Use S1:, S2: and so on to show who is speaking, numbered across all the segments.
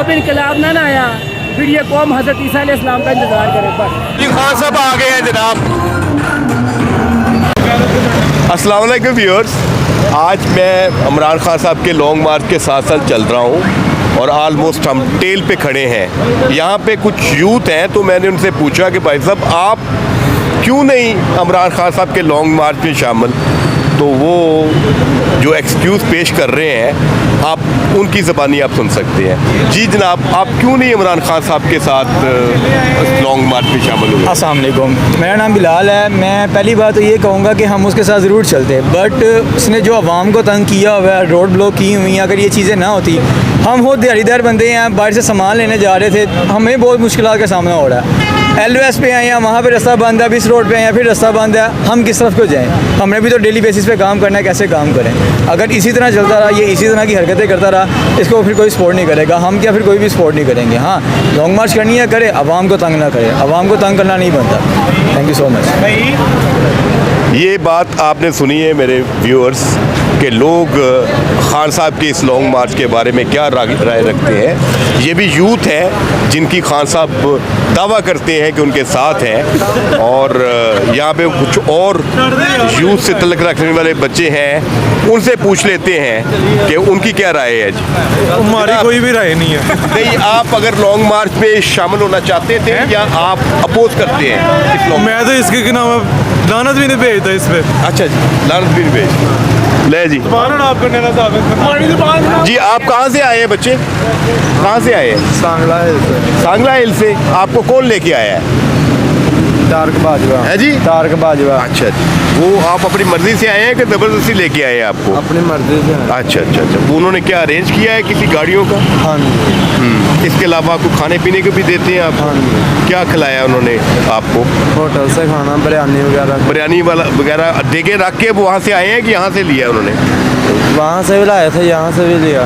S1: अब इनकलाब ना आया फिर ये कौम हज़रत ईसा अलैहिस्सलाम का इंतज़ार करे बस।
S2: खान साहब आ गए हैं जनाब। अस्सलाम वालेकुम व्यूअर्स, आज मैं इमरान खान साहब के लॉन्ग मार्च के साथ साथ चल रहा हूँ और आलमोस्ट हम टेल पे खड़े हैं। यहाँ पे कुछ यूथ हैं तो मैंने उनसे पूछा कि भाई साहब आप क्यों नहीं इमरान खान साहब के लॉन्ग मार्च में शामिल, तो वो जो एक्सक्यूज़ पेश कर रहे हैं आप उनकी ज़बानी आप सुन सकते हैं। जी जनाब, आप क्यों नहीं इमरान खान साहब के साथ लॉन्ग मार्च में शामिल हुए?
S3: अस्सलाम वालेकुम, मेरा नाम बिलाल है। मैं पहली बात तो ये कहूँगा कि हम उसके साथ ज़रूर चलते, बट उसने जो आवाम को तंग किया हुआ है, रोड ब्लॉक की हुई हैं, अगर ये चीज़ें ना होती, हम खुद दिहाड़ीदार बंदे हैं, बाहर से सामान लेने जा रहे थे, हमें बहुत मुश्किल का सामना हो रहा है। LOS पे आए हैं, वहाँ पे रास्ता बंद है, अब इस रोड पे आए हैं, फिर रास्ता बंद है, हम किस तरफ को जाएं? हमने भी तो डेली बेसिस पे काम करना है, कैसे काम करें? अगर इसी तरह चलता रहा, ये इसी तरह की हरकतें करता रहा, इसको फिर कोई सपोर्ट नहीं करेगा। हम क्या फिर कोई भी सपोर्ट नहीं करेंगे। हाँ, लॉन्ग मार्च करनी है, करे, आवाम को तंग ना करे, आवाम को तंग करना नहीं बनता। Thank you so much.
S2: ये बात आपने सुनी है मेरे व्यूअर्स कि लोग खान साहब के इस लॉन्ग मार्च के बारे में क्या राय रखते हैं। ये भी यूथ है जिनकी खान साहब दावा करते हैं कि उनके साथ हैं, और यहाँ पे कुछ और यूथ से तल्लुक़ रखने वाले बच्चे हैं, उनसे पूछ लेते हैं कि उनकी क्या राय है।
S4: हमारी कोई भी राय नहीं है।
S2: नहीं, आप अगर लॉन्ग मार्च में शामिल होना चाहते थे या आप अपोज करते हैं इस लॉन्ग?
S4: मैं तो इसके नाम लानत भी नहीं भेजता इस पे।
S2: अच्छा जी, लानत भी नहीं भेज ले जी। जी, आप कहाँ से आए हैं बच्चे? कहाँ से आए हैं?
S3: सांगला हिल से।
S2: सांगला हिल से। आपको कौन लेके आया है?
S3: तारक बाजवा
S2: है जी,
S3: तारक बाजवा।
S2: अच्छा जी, वो आप अपनी मर्जी से आए हैं कि ज़बरदस्ती लेके आए हैं आपको?
S3: अपनी मर्जी से।
S2: अच्छा अच्छा अच्छा, वो उन्होंने क्या अरेंज किया है किसी गाड़ियों का?
S3: हाँ जी।
S2: इसके अलावा आपको खाने पीने को भी देते हैं आप?
S3: हाँ जी।
S2: क्या खिलाया उन्होंने आपको?
S3: होटल से खाना, बिरयानी वगैरह।
S2: बिरयानी वाला वगैरह दे के रख के वो वहाँ से आए हैं कि यहाँ से लिया उन्होंने?
S3: वहाँ से भी लाए थे, यहाँ से भी लिया।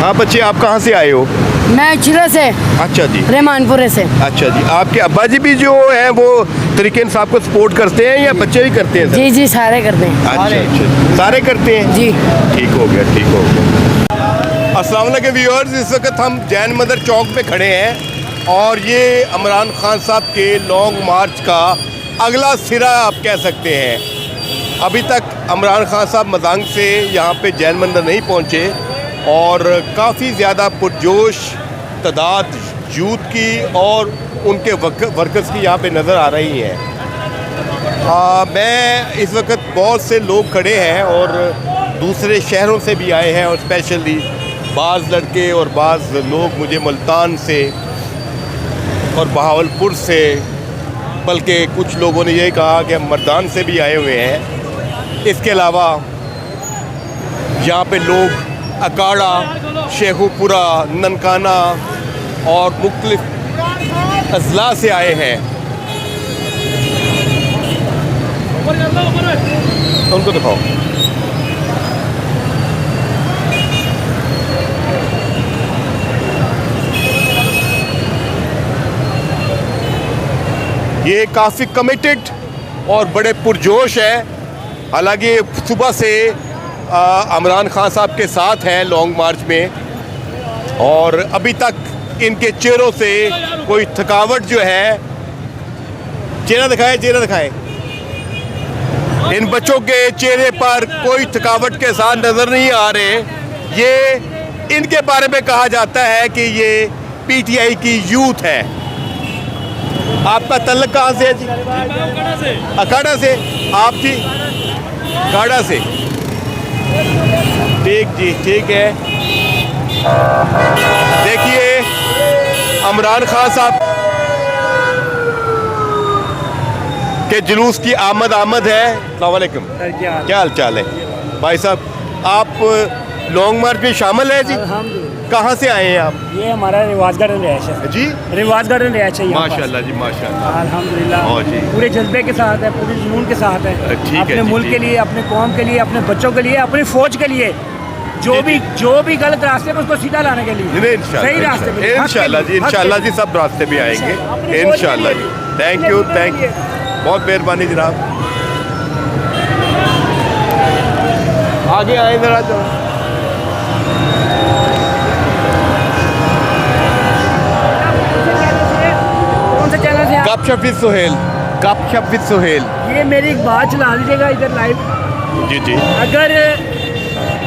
S2: हाँ बच्चे, आप कहाँ से आए हो?
S5: मैं चिरा से।
S2: अच्छा जी,
S5: रहमानपुरे से।
S2: अच्छा जी, आपके अब्बा जी भी जो हैं वो तरीके साहब को सपोर्ट करते हैं या बच्चे भी करते हैं?
S5: जी जी, सारे करते हैं।
S2: अच्छा अच्छा, सारे करते हैं
S5: जी।
S2: ठीक हो गया, ठीक हो गया। अस्सलाम वालेकुम व्यूअर्स, इस वक्त हम जैन मंदिर चौक पे खड़े हैं और ये इमरान खान साहब के लॉन्ग मार्च का अगला सिरा आप कह सकते हैं। अभी तक इमरान खान साहब मजांग से यहाँ पे जैन मंदिर नहीं पहुँचे और काफ़ी ज़्यादा पुरजोश तादाद यूथ की और उनके वर्कर्स की यहाँ पे नज़र आ रही हैं। मैं इस वक्त बहुत से लोग खड़े हैं और दूसरे शहरों से भी आए हैं, और स्पेशली बाज़ लड़के और बाज़ लोग मुझे मुल्तान से और बहावलपुर से, बल्कि कुछ लोगों ने ये कहा कि हम मर्दान से भी आए हुए हैं। इसके अलावा यहाँ पे लोग अकाड़ा, शेखुपुरा, ननकाना और मुख्तलिफ अजला से आए हैं। उनको दिखाओ। ये काफ़ी कमिटेड और बड़े पुरजोश है। हालांकि सुबह से इमरान खान साहब के साथ हैं लॉन्ग मार्च में, और अभी तक इनके चेहरों से कोई थकावट जो है, चेहरा दिखाएं, चेहरा दिखाएं। इन बच्चों के चेहरे पर कोई थकावट के साथ नज़र नहीं आ रहे। ये इनके बारे में कहा जाता है कि ये PTI की यूथ है। आपका तल्लुक कहाँ से है जी? अखाड़ा से। आप जी? अखाड़ा से। ठीक जी, ठीक है। देखिए, इमरान खान साहब के जुलूस की आमद है। अस्सलाम वालेकुम, क्या हाल चाल है भाई साहब? आप लॉन्ग मार्च में शामिल है जी? कहाँ से आए हैं आप?
S1: ये हमारा रिवाज गार्डन रहायश है
S2: जी।
S1: रिवाज गार्डन रहायश है।
S2: माशाल्लाह जी, माशाल्लाह,
S1: अल्हम्दुलिल्लाह
S2: जी।
S1: पूरे जज्बे के साथ है, पूरे जुनून के साथ है।
S2: ठीक है
S1: अपने
S2: जी,
S1: मुल्क
S2: ठीक
S1: के लिए, अपने कौम के लिए, अपने बच्चों के लिए, अपनी फौज के लिए, जो भी गलत रास्ते पे उसको सीधा लाने के लिए, सही रास्ते पे।
S2: इंशाल्लाह जी, इंशाल्लाह जी, सब रास्ते भी आएंगे इंशाल्लाह जी। थैंक यू, बहुत मेहरबानी जनाब। आगे आए जरा। गपशप विद सुहेल, गपशप विद सुहेल।
S1: ये मेरी एक बात चला दीजिएगा इधर लाइव।
S2: जी जी।
S1: अगर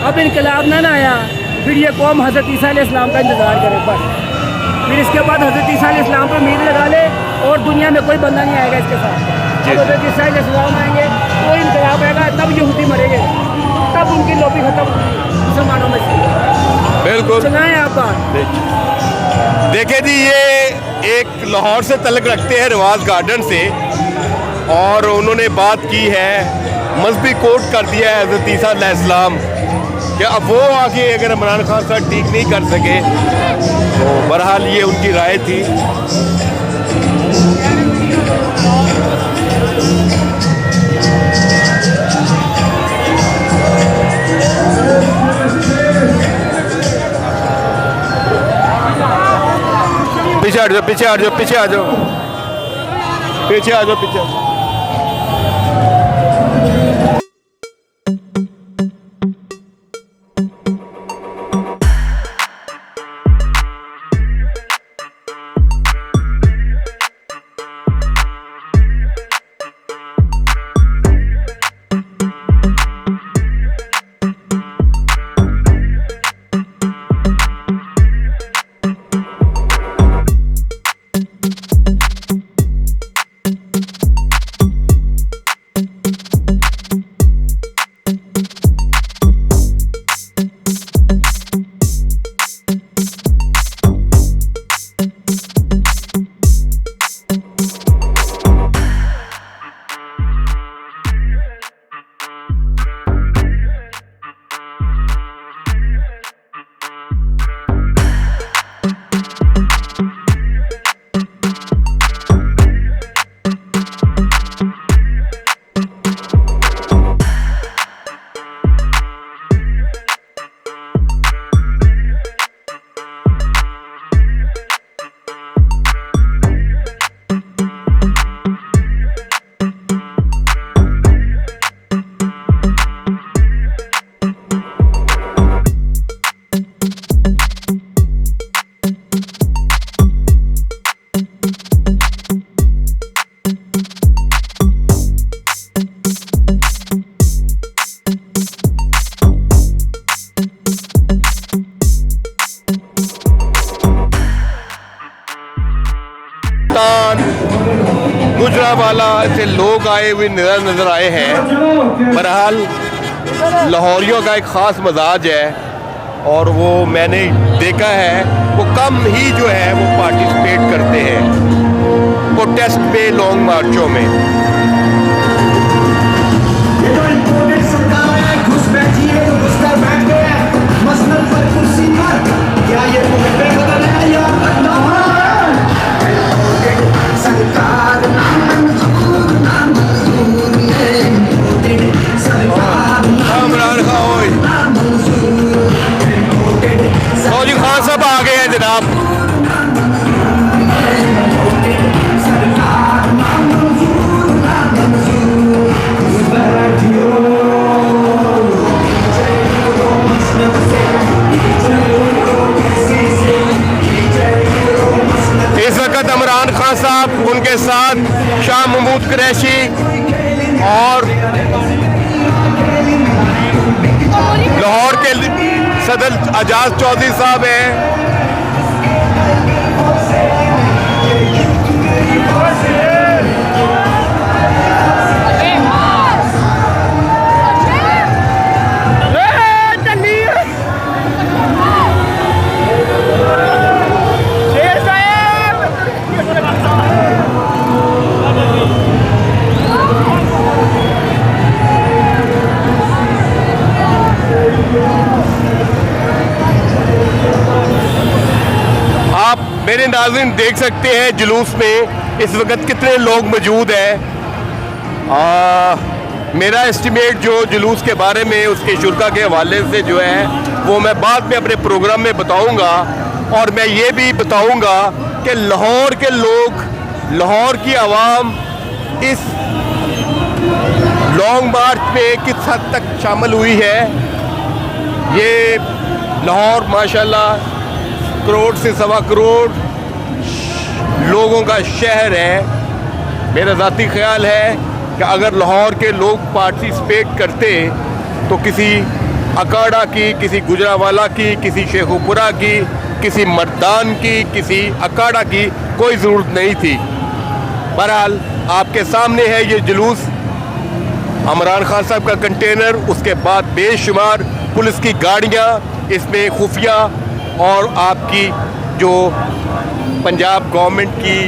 S1: अब इनकलाब ना आया फिर ये कौम हज़रत ईसा अलैहिस्सलाम का इंतज़ार करे बस। फिर इसके बाद हज़रत ईसा अलैहिस्सलाम पर उम्मीद लगा ले और दुनिया में कोई बंदा नहीं आएगा इसके साथ। जब हज़रत ईसा अलैहिस्सलाम आएंगे तो इनकलाब आएगा, तब यहूदी मरेंगे, तब उनकी लोबी खत्म होगी मुसलमानों में से।
S2: बिल्कुल
S1: सुनाएं आप बात।
S2: देखिए जी, ये एक लाहौर से तल्लुक़ रखते हैं, रिवाज गार्डन से, और उन्होंने बात की है, मजहबी कोट कर दिया है हज़रत ईसा अलैहिस्सलाम कि अब वो आगे अगर इमरान खान साहब ठीक नहीं कर सके तो बहरहाल ये उनकी राय थी। पीछे हट जाओ, पीछे हट जाओ, पीछे आ जाओ, पीछे आ जाओ, पीछे। गुजरांवाला से लोग आए हुए नज़र आए हैं। बहरहाल लाहौरियों का एक ख़ास मजाज है और वो मैंने देखा है, वो कम ही जो है वो पार्टिसिपेट करते हैं प्रोटेस्ट में, लॉन्ग मार्चों में। इमरान खान फौजी खान साहब आ गए हैं जनाब। इस वक्त इमरान खान साहब, उनके साथ शाह महमूद कुरैशी और लाहौर के सदर एजाज चौधरी साहब हैं। आप मेरे नाज़रीन देख सकते हैं जुलूस में इस वक्त कितने लोग मौजूद हैं। मेरा एस्टिमेट जो जुलूस के बारे में उसके शुरा के हवाले से जो है वो मैं बाद में अपने प्रोग्राम में बताऊंगा, और मैं ये भी बताऊंगा कि लाहौर के लोग, लाहौर की आवाम इस लॉन्ग मार्च में किस हद तक शामिल हुई है। ये लाहौर माशाल्लाह करोड़ से सवा करोड़ लोगों का शहर है मेरा ज़ाती ख्याल है कि अगर लाहौर के लोग पार्टिसिपेट करते तो किसी अखाड़ा की, किसी गुजरावाला की, किसी शेखुपुरा की, किसी मर्दान की, किसी अखाड़ा की कोई ज़रूरत नहीं थी। बहरहाल आपके सामने है ये जुलूस, इमरान खान साहब का कंटेनर, उसके बाद बेशुमार पुलिस की गाड़ियाँ, इसमें खुफिया और आपकी जो पंजाब गवर्नमेंट की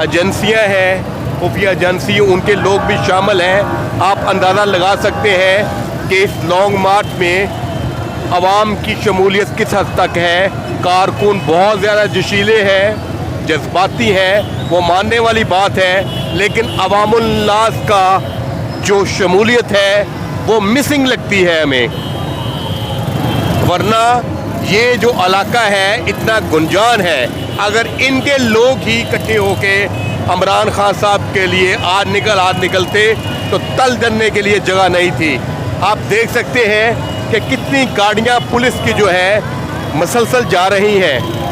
S2: एजेंसियाँ हैं, खुफिया एजेंसी, उनके लोग भी शामिल हैं। आप अंदाज़ा लगा सकते हैं कि इस लॉन्ग मार्च में आवाम की शमूलियत किस हद तक है। कारकुन बहुत ज़्यादा जोशीले हैं, जज्बाती हैं, वो मानने वाली बात है, लेकिन अवामुल नास का जो शमूलियत है वो मिसिंग लगती है हमें। वरना ये जो इलाका है इतना गुंजान है, अगर इनके लोग ही इकट्ठे होके इमरान खान साहब के लिए आज निकलते तो तल जलने के लिए जगह नहीं थी। आप देख सकते हैं कि कितनी गाड़ियां पुलिस की जो है मसलसल जा रही हैं।